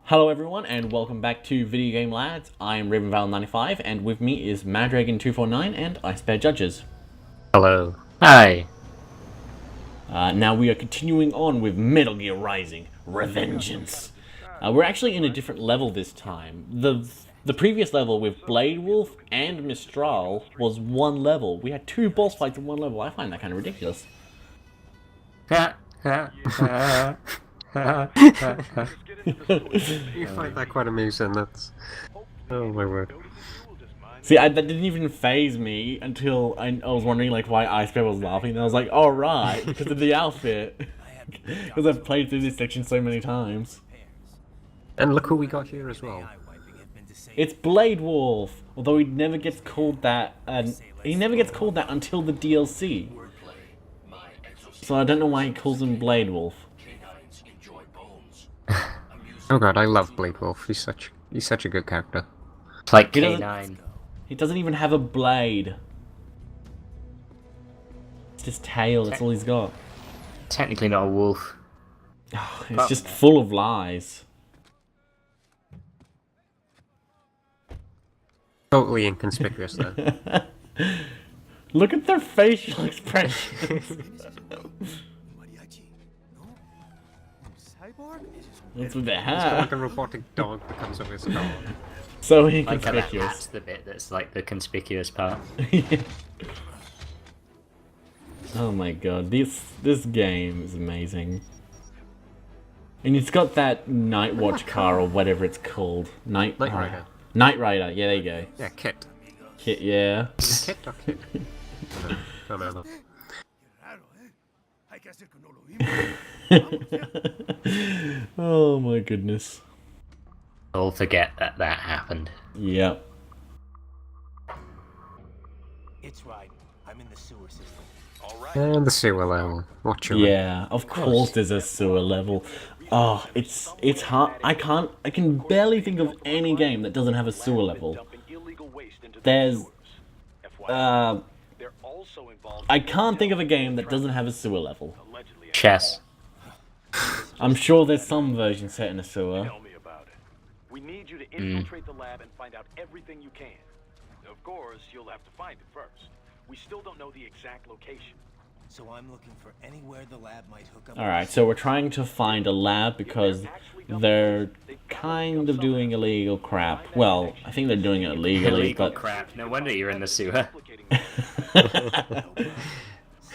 Hello everyone and welcome back to VideoGameLads. I am Revengeance and with me is Maddragon249 and Icebear Judges. Hello. Hi. Now we are continuing on with Metal Gear Rising: Revengeance. We're actually in a different level this time. The previous level with Blade Wolf and Mistral was one level. We had two boss fights in one level. I find that kind of ridiculous. You find that quite amusing, that's... Oh my word. See, that didn't even faze me until I was wondering like why Icebear was laughing, and I was like, oh right, because of the outfit. Because I've played through this section so many times. And look who we got here as well. It's Blade Wolf, although he never gets called that, he never gets called that until the DLC. So I don't know why he calls him Blade Wolf. Oh god, I love Blade Wolf. He's such a good character. It's like K9. He doesn't even have a blade. It's just tail, that's all he's got. Technically not a wolf. Oh, it's just full of lies. Totally inconspicuous though. Look at their facial expressions. What's with their It's hair? like a robotic dog that comes over his skull. So Like how that inconspicuous. hat's the bit that's like the conspicuous part. Yeah. Oh my god, this game is amazing. And it's got that Night Watch car or whatever it's called. Night Rider. Night Rider, yeah, there you go. Yeah, Kit. Kit, yeah. Kit or Kit? No. Oh my goodness. I'll forget that happened. Yep. It's right. I'm in the sewer system. And the sewer level. Watch your Yeah, of course there's a sewer level. Oh, it's hard. I can barely think of any game that doesn't have a sewer level. There's I can't think of a game that doesn't have a sewer level. Chess. I'm sure there's some version set in a sewer. Tell me about it. We need you to infiltrate the lab and find out everything you can. Of course, you'll have to find it first. We still don't know the exact location. So I'm looking for anywhere the lab might hook up. Alright, so we're trying to find a lab because they're kind of doing illegal crap. Well, I think they're doing it illegally, Illegal but... crap. No wonder you're in the sewer.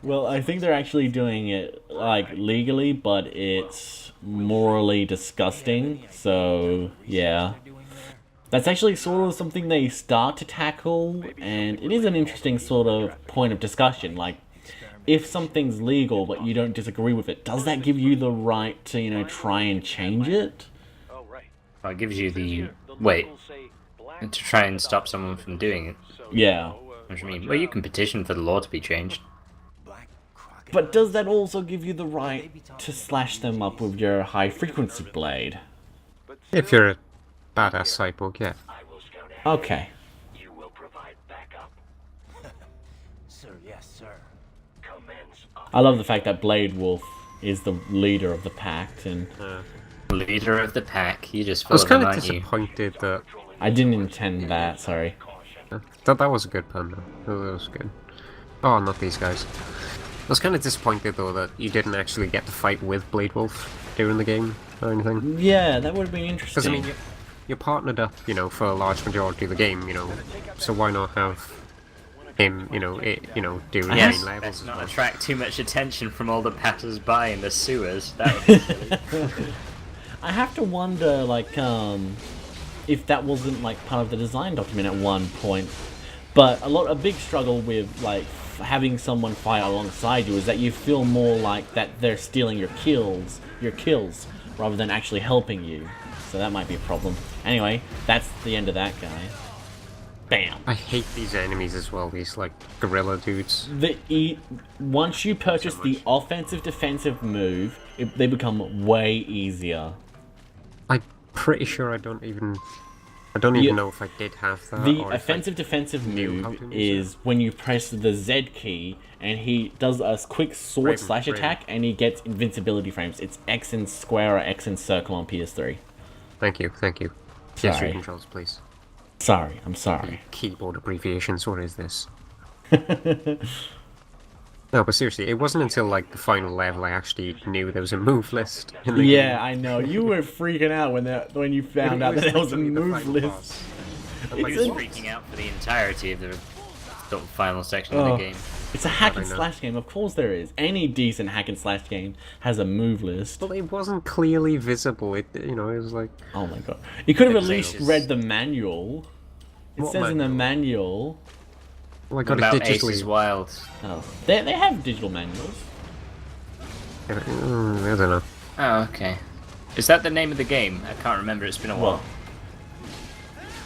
Well, I think they're actually doing it, like, legally, but it's morally disgusting, so, yeah. That's actually sort of something they start to tackle, and it is an interesting sort of point of discussion, like, if something's legal but you don't disagree with it, does that give you the right to, you know, try and change it? Well, it gives you the... Wait. To try and stop someone from doing it. Yeah. What do you mean? Well, you can petition for the law to be changed. But does that also give you the right to slash them up with your high-frequency blade? If you're a badass cyborg, yeah. Okay. You will provide backup. Sir, yes, sir. Commence. I love the fact that Blade Wolf is the leader of the pact, and Leader of the pack. You just I was follow them, kind of aren't you? disappointed that... I didn't intend that, sorry. That was a good pun though. That was good. Oh, not these guys. I was kind of disappointed though that you didn't actually get to fight with Blade Wolf during the game or anything. Yeah, that would have been Because I interesting. mean, you're partnered up, you know, for a large majority of the game, you know. So why not have him, do the Yes, main levels let's as not well? attract too much attention from all the passers-by in the sewers. That would be silly. I have to wonder, like, if that wasn't, like, part of the design document at one point. But a big struggle with, like, having someone fight alongside you is that you feel more like that they're stealing your kills, rather than actually helping you. So that might be a problem. Anyway, that's the end of that guy. Bam. I hate these enemies as well, these, like, gorilla dudes. Once you purchase the offensive-defensive move, they become way easier. I'm pretty sure I don't even know if I did have that. The or if I offensive-defensive knew how move to use is when you press the Z key, and he does a quick sword slash attack, and he gets invincibility frames. It's X and square or X and circle on PS3. Thank you. Sorry. Gesture controls, please. Sorry, I'm sorry. Keyboard abbreviations, what is this? No, but seriously, it wasn't until like the final level I actually knew there was a move list in the game. Yeah, I know. You were freaking out when you found out that there was a literally the move final list. boss. I was freaking out for the entirety of the sort of final section of the game. It's a hack and I know. slash game, of course there is. Any decent hack and slash game has a move list. Well, it wasn't clearly visible. It was like... Oh my god. You could have at It's least just- read the manual. It What says in the manual. Oh, I got About it digitally. Aces Wild. Oh. They have digital manuals. I don't know. Oh, okay. Is that the name of the game? I can't remember. It's been a while.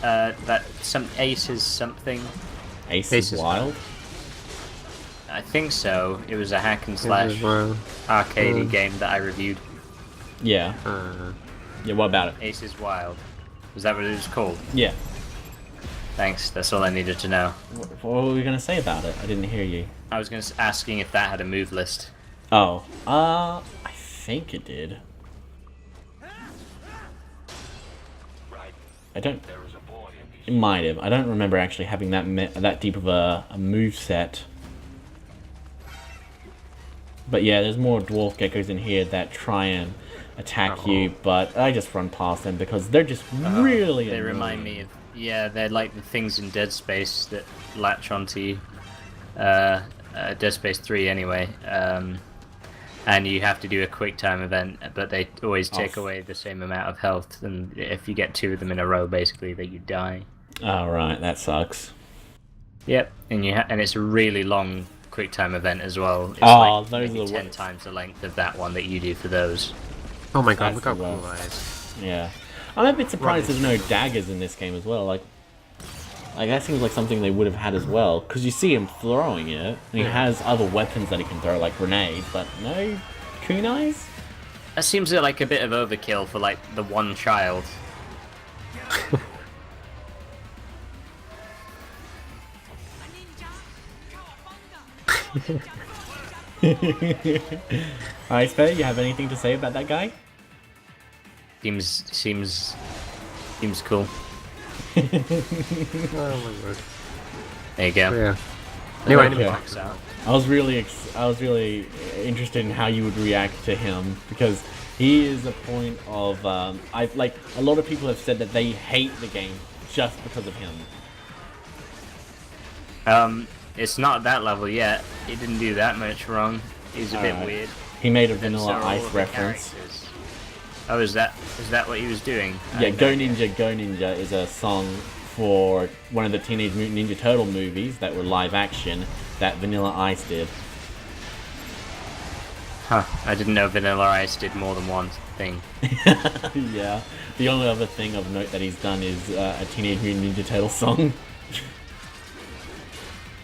That some Aces something. Ace Ace is is Wild? I think so. It was a hack and slash Well, arcadey game that I reviewed. Yeah. Yeah, what about it? Aces Wild. Was that what it was called? Yeah. Thanks. That's all I needed to know. What were we gonna say about it? I didn't hear you. I was asking if that had a move list. Oh. I think it did. I don't... It might have. I don't remember actually having that deep of a move set. But yeah, there's more dwarf geckos in here that try and attack you, but I just run past them because they're just really They annoying. remind me of... Yeah, they're like the things in Dead Space that latch onto Dead Space 3 anyway. And you have to do a quick time event, but they always take away the same amount of health, and if you get 2 of them in a row, basically, that you die. Oh, right, that sucks. Yep, and and it's a really long quick time event as well. It's Oh, like those maybe are the 10 times the length of that one that you do for those. oh my god, That's look how rough. cool that is. Yeah. I'm a bit surprised there's no daggers in this game as well. Like that seems like something they would have had as well, because you see him throwing it, and he has other weapons that he can throw, like grenades, but no kunais? That seems like a bit of overkill for like the one child. Alright, Spare, you have anything to say about that guy? Seems cool. Oh my word. There you go. Yeah. New enemy Okay. packs out. I was really interested in how you would react to him, because he is a point of like a lot of people have said that they hate the game just because of him. It's not that level yet. He didn't do that much wrong. He's a bit Alright. weird. He made a And so Vanilla are all Ice of the reference. characters. Oh, is that what he was doing? Yeah, Go Ninja is a song for one of the Teenage Mutant Ninja Turtle movies that were live action that Vanilla Ice did. Huh. I didn't know Vanilla Ice did more than one thing. Yeah. The only other thing of note that he's done is a Teenage Mutant Ninja Turtle song.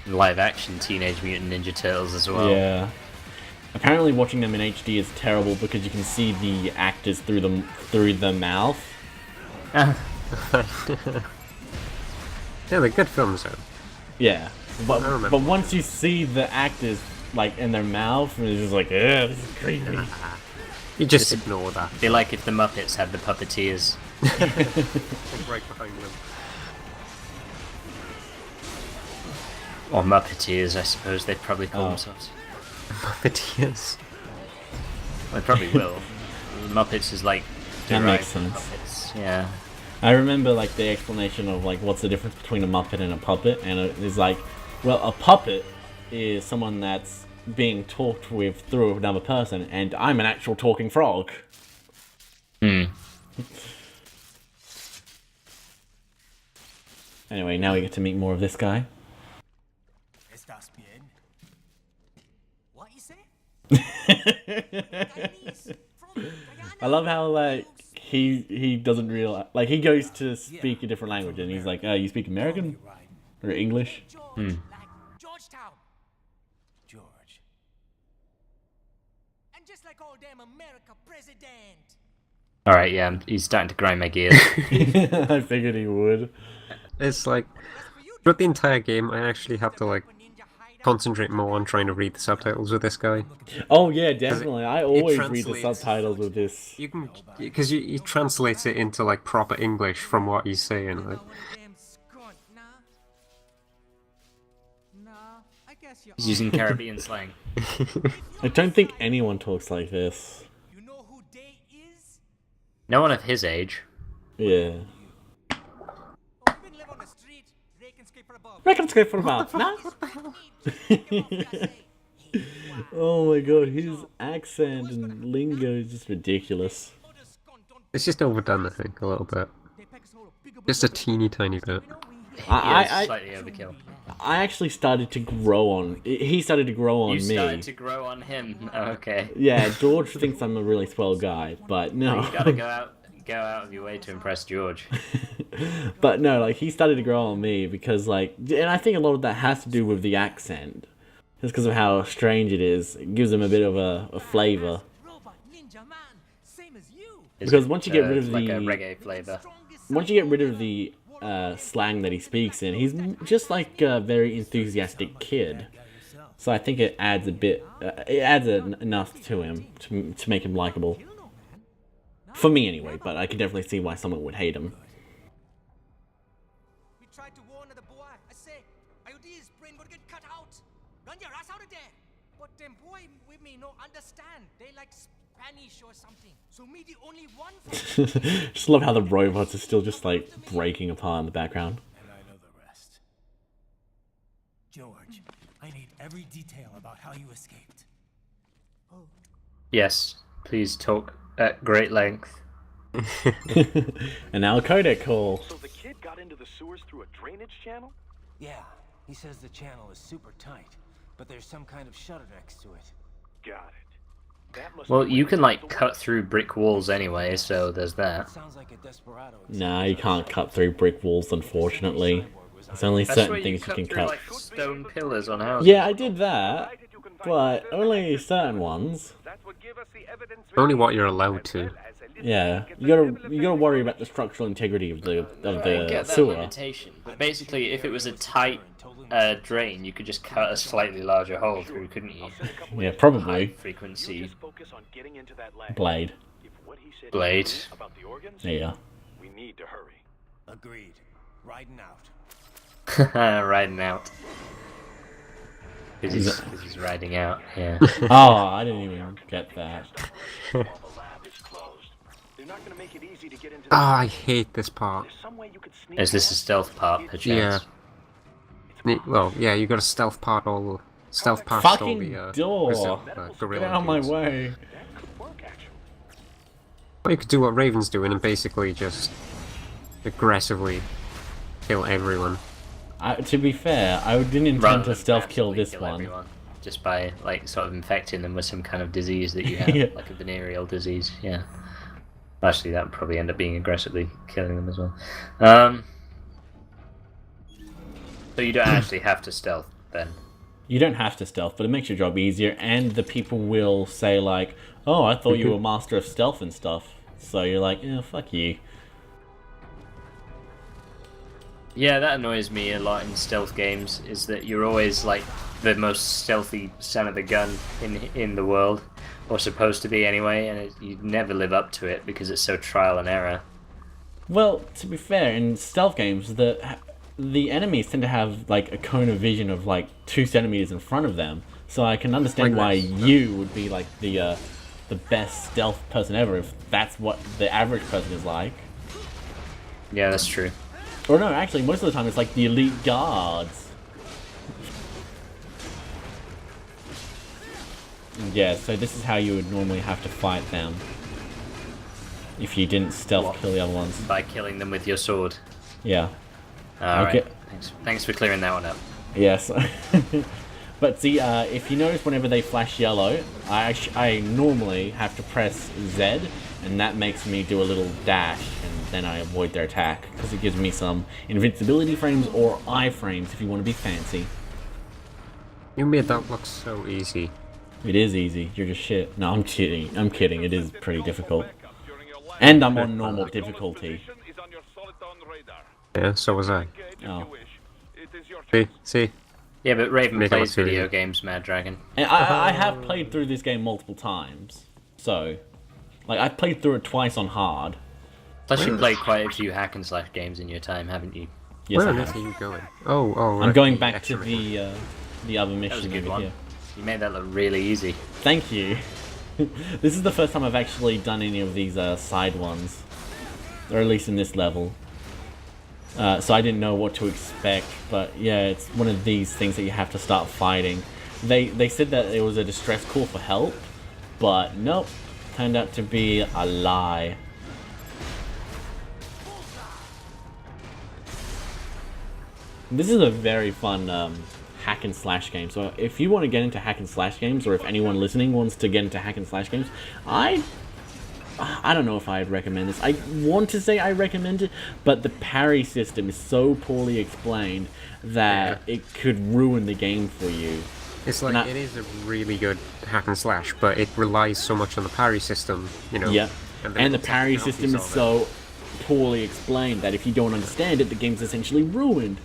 Live action Teenage Mutant Ninja Turtles as well. Yeah. Apparently watching them in HD is terrible because you can see the actors through the mouth. Yeah, they're good films though. Yeah. I remember. But once you see the actors like in their mouth, it's just like, ugh, this is creepy. You just ignore that. They like if the Muppets had the puppeteers. Right behind them. Or Muppeteers, I suppose they'd probably call themselves. Puppeteers. They probably will. The Muppets is like That derived makes from sense. Muppets. Yeah. I remember like the explanation of like what's the difference between a Muppet and a puppet, and it is like, well, a puppet is someone that's being talked with through another person, and I'm an actual talking frog. Hmm. Anyway, now we get to meet more of this guy. Estás bien? What you say? I love how like he doesn't realize, like he goes to speak a different language and he's like, you speak American or English? Like Georgetown. George. And just like all damn America president. Alright, yeah, he's starting to grind my gears. I figured he would. It's like, throughout the entire game, I actually have to like concentrate more on trying to read the subtitles with this guy. Oh yeah, definitely. I always read the translates- subtitles with this. You can, because you translate it into like proper English from what he's saying. Like, He's using Caribbean slang. I don't think anyone talks like this. No one of his age. Yeah. Reckon scrape for about no? Oh my god, his accent and lingo is just ridiculous. it's just overdone, I think, a little bit. Just a teeny tiny bit. Slightly overkill. I actually started to grow on. He started to grow on You me. started to grow on him. Oh, okay. Yeah, George thinks I'm a really swell guy, but no. You gotta go out of your way to impress George. But no, like he started to grow on me because like, and I think a lot of that has to do with the accent, just because of how strange it is. It gives him a bit of a flavor. Because once you get rid of like the a reggae flavor. once you get rid of the slang that he speaks in, he's just like a very enthusiastic kid. So I think it adds a bit, it adds enough to him to make him likable. For me anyway, but I can definitely see why someone would hate him. We tried to warn the boy. I say, IOD's brain would get cut out. Run your ass out of there. But them boy with me no understand. They like Spanish or something. So me the only one for Just love how the robots are still just like breaking apart in the background. And I know the rest. George, I need every detail about how you escaped. Yes, please talk at great length. And now a codec call. So the kid got into the sewers through a drainage channel? Yeah, he says the channel is super tight, but there's some kind of shutter next to it. Got it. That must Well, be you where can he like got the cut weapon. through brick walls anyway, so there's that. Sounds like a desperado. Nah, you can't cut through brick walls, unfortunately. There's only That's where certain you things you cut can through cut. like stone pillars on houses. Yeah, I did that, but only certain ones. Only what you're allowed to. Yeah, you gotta worry about the structural integrity of the I get that sewer. limitation, but basically, if it was a tight drain, you could just cut a slightly larger hole through, couldn't you? Yeah, High probably. frequency Just focus on getting into that lab. Blade. If what he said is blade. true about the organs, Yeah. we need to hurry. Agreed. Riding out. Riding out. Because he's riding out, yeah. Oh, I didn't even get that. While the lab is closed, they're not going to make it easy to get into. Oh, I hate this part. There's some way you could sneak. Is this a past? stealth part, perchance? Yeah. Well, yeah, you got to stealth past all Fucking the door! gorilla Get out of my dudes. way. That could work, actually. Or you could do what Raven's doing and basically just aggressively kill everyone. To be fair, I didn't intend Rather to than stealth kill passively this kill one. everyone, just by like sort of infecting them with some kind of disease that you have, Yeah. like a venereal disease. Yeah. Actually, that would probably end up being aggressively killing them as well. So you don't actually have to stealth then. You don't have to stealth, but it makes your job easier, and the people will say like, "Oh, I thought you were master of stealth and stuff." So you're like, "Yeah, fuck you." Yeah, that annoys me a lot in stealth games. Is that you're always like the most stealthy son of the gun in the world, or supposed to be anyway, and you never live up to it because it's so trial and error. Well, to be fair, in stealth games, the enemies tend to have like a cone of vision of like 2 centimeters in front of them. So I can understand Like why this. you would be like the best stealth person ever if that's what the average person is like. Yeah, that's true. Or no, actually, most of the time it's like the elite guards. Yeah, so this is how you would normally have to fight them. If you didn't stealth What? kill the other ones. By killing them with your sword. Yeah. Alright. Okay. Thanks for clearing that one up. Yes. But see, if you notice whenever they flash yellow, I normally have to press Z, and that makes me do a little dash, and then I avoid their attack, because it gives me some invincibility frames or iframes if you want to be fancy. You made that look so easy. It is easy, you're just shit. No, I'm kidding, it is pretty difficult. And I'm on normal difficulty. Yeah, so was I. Oh. See? Yeah, but Raven Make it plays look video too games, Mad Dragon. And I have played through this game multiple times. So, like, I've played through it twice on hard. Plus, you played quite a few hack and slash games in your time, haven't you? Yes, Where I on earth have. are you going? Oh, I'm right, going the back extra to mission. the other That was a mission good over one. here. You made that look really easy. Thank you. This is the first time I've actually done any of these side ones. Or at least in this level. So I didn't know what to expect, but yeah, it's one of these things that you have to start fighting. They said that it was a distress call for help, but nope, turned out to be a lie. This is a very fun hack and slash game, so if you want to get into hack and slash games, or if anyone listening wants to get into hack and slash games, I don't know if I'd recommend this. I want to say I recommend it, but the parry system is so poorly explained that it could ruin the game for you. It's like, it is a really good hack and slash, but it relies so much on the parry system, you know. Yeah, and the the parry system is so poorly explained that if you don't understand it, the game's essentially ruined.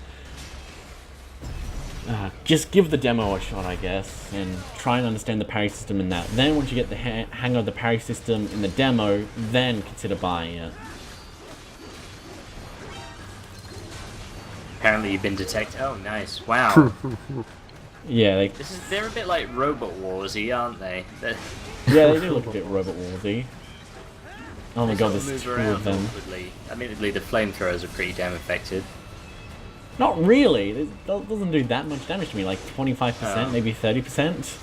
Just give the demo a shot, I guess, and try and understand the parry system in that. Then once you get the hang of the parry system in the demo, then consider buying it. Apparently you've been detected. Oh, nice. Wow. Yeah, They're a bit like Robot Warsy, aren't they? yeah, they do look a bit Robot Warsy. Oh my god, They sort there's move two around of them. awkwardly. Admittedly, the flamethrowers are pretty damn effective. Not really. It doesn't do that much damage to me, like 25%, maybe 30%.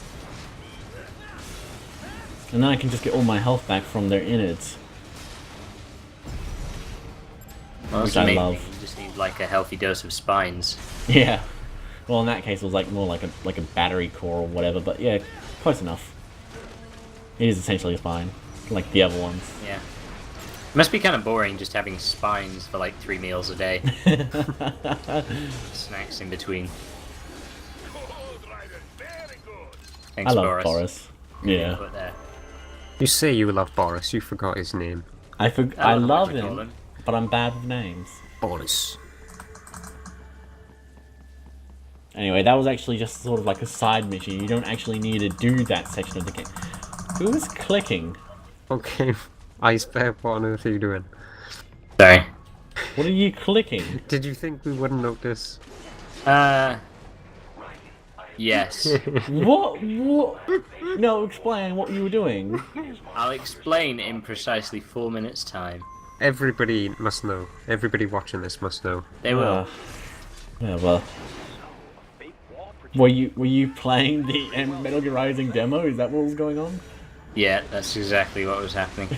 And then I can just get all my health back from their innards. Well, Which that's I amazing. love. You just need like a healthy dose of spines. Yeah. Well, in that case, it was like more like a battery core or whatever. But yeah, close enough. It is essentially a spine, like the other ones. Yeah. It must be kind of boring just having spines for like 3 meals a day. Snacks in between. Thanks, I love Boris. Boris. Yeah. Put there. You say you love Boris, you forgot his name. I don't love know what to call him, but I'm bad with names. Boris. Anyway, that was actually just sort of like a side mission. You don't actually need to do that section of the game. Who is clicking? Okay, Ice Bear, what on earth are you doing? Sorry. What are you clicking? Did you think we wouldn't notice? Yes. What? No, explain what you were doing. I'll explain in precisely 4 minutes' time. Everybody must know. Everybody watching this must know. They will. Yeah, well. Were you playing the Metal Gear Rising demo? Is that what was going on? Yeah, that's exactly what was happening.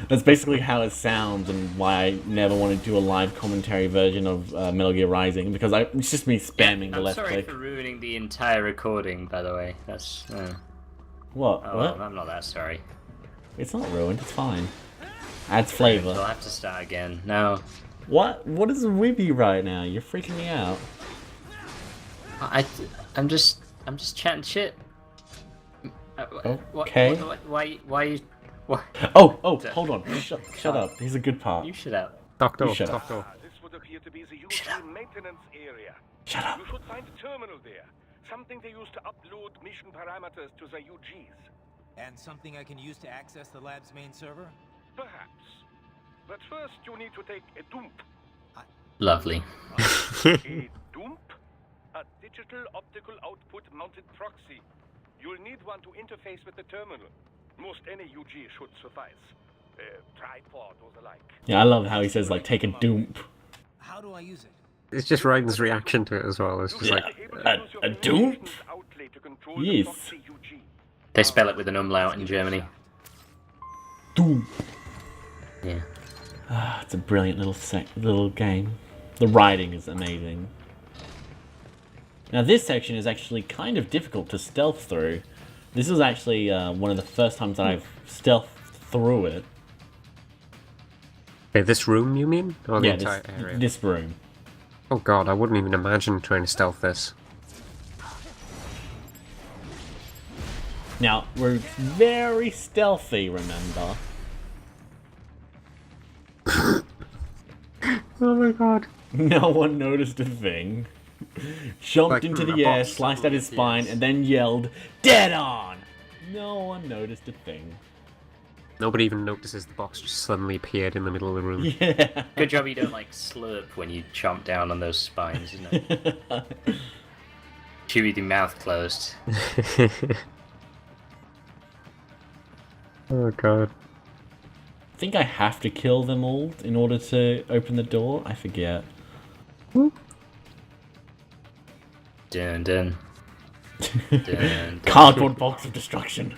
That's basically how it sounds, and why I never wanted to do a live commentary version of Metal Gear Rising, because it's just me spamming the I'm left sorry click. for ruining the entire recording, by the way. That's. What? Oh, What? well, I'm not that sorry. It's not ruined. It's fine. Adds I'll flavor. have to start again. No. What? What is with you right now? You're freaking me out. I'm just chatting shit. Okay. Why? Why? Oh, hold on. Shut up. Here's a good part. You shut up. Doctor, You shut up. Doctor. This would appear to be the UG maintenance area. Shut up. You should find a terminal there. Something they use to upload mission parameters to the UGs. And something I can use to access the lab's main server? Perhaps. But first you need to take a dump. Lovely. A dump? A digital optical output mounted proxy. You'll need one to interface with the terminal. Most any UG should suffice. Tripod or the like. Yeah, I love how he says, like, take a dump. How do I use it? It's just Ryan's reaction to it as well. It's just like, A dump? Yes. They spell it with an umlaut in Germany. Dump. Yeah. It's a brilliant little game. The writing is amazing. Now this section is actually kind of difficult to stealth through. This is actually one of the first times that I've stealthed through it. okay, this room you mean? Or the Yeah, entire area? this room. Oh god, I wouldn't even imagine trying to stealth this. Now, we're very stealthy, remember? Oh my god. No one noticed a thing. Jumped Like, into a the air, box sliced at his suddenly spine, appears. and then yelled, "Dead on!" No one noticed a thing. Nobody even notices the box just suddenly appeared in the middle of the room. Yeah. Good job you don't like slurp when you chomp down on those spines, isn't it? Chew with your mouth closed. Oh god. I think I have to kill them all in order to open the door. I forget. Dun dun. Dun, dun. Cardboard box of destruction.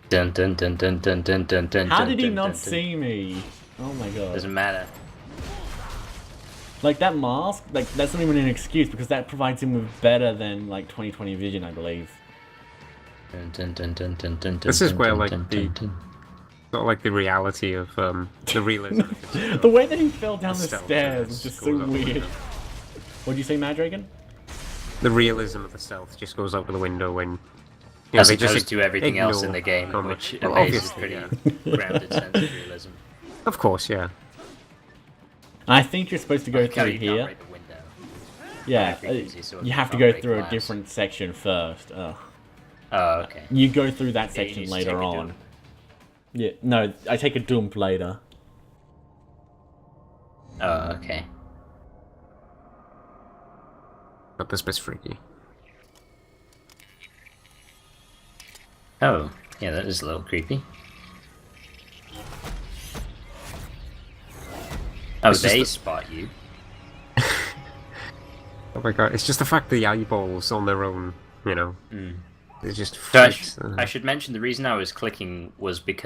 Dun dun dun dun dun dun dun dun. How dun, did he dun, not dun, dun. see me? Oh my god. Doesn't matter. Like that mask, like that's not even an excuse because that provides him with better than like 2020 vision, I believe. Dun, dun, dun, dun, dun, dun, This dun, is where dun, like dun, the dun, dun. sort of like the reality of the realism. The way that he fell down the stealth stairs was just just goes so out the weird. window. What'd you say, Madragon? The realism of the stealth just goes out the window when you know, As they opposed just to everything else in ignore the game, combat. which Well, amazes obviously, pretty yeah. grounded sense of realism. Of course, yeah. I think you're supposed to go Like how through you can't here. break the window. Yeah, frequency, so you have to can't go break through a glass. different section first. Ugh. Oh, okay. You go through that Yeah, you section need to later take a on. dump. Yeah, no, I take a dump later. Oh, okay. But this bit's freaky. Oh, yeah, that is a little creepy. Oh, It's just they that- spot you. Oh my god, it's just the fact the eyeballs on their own, you know. Mm. It's just So freaks. I should mention the reason I was clicking was because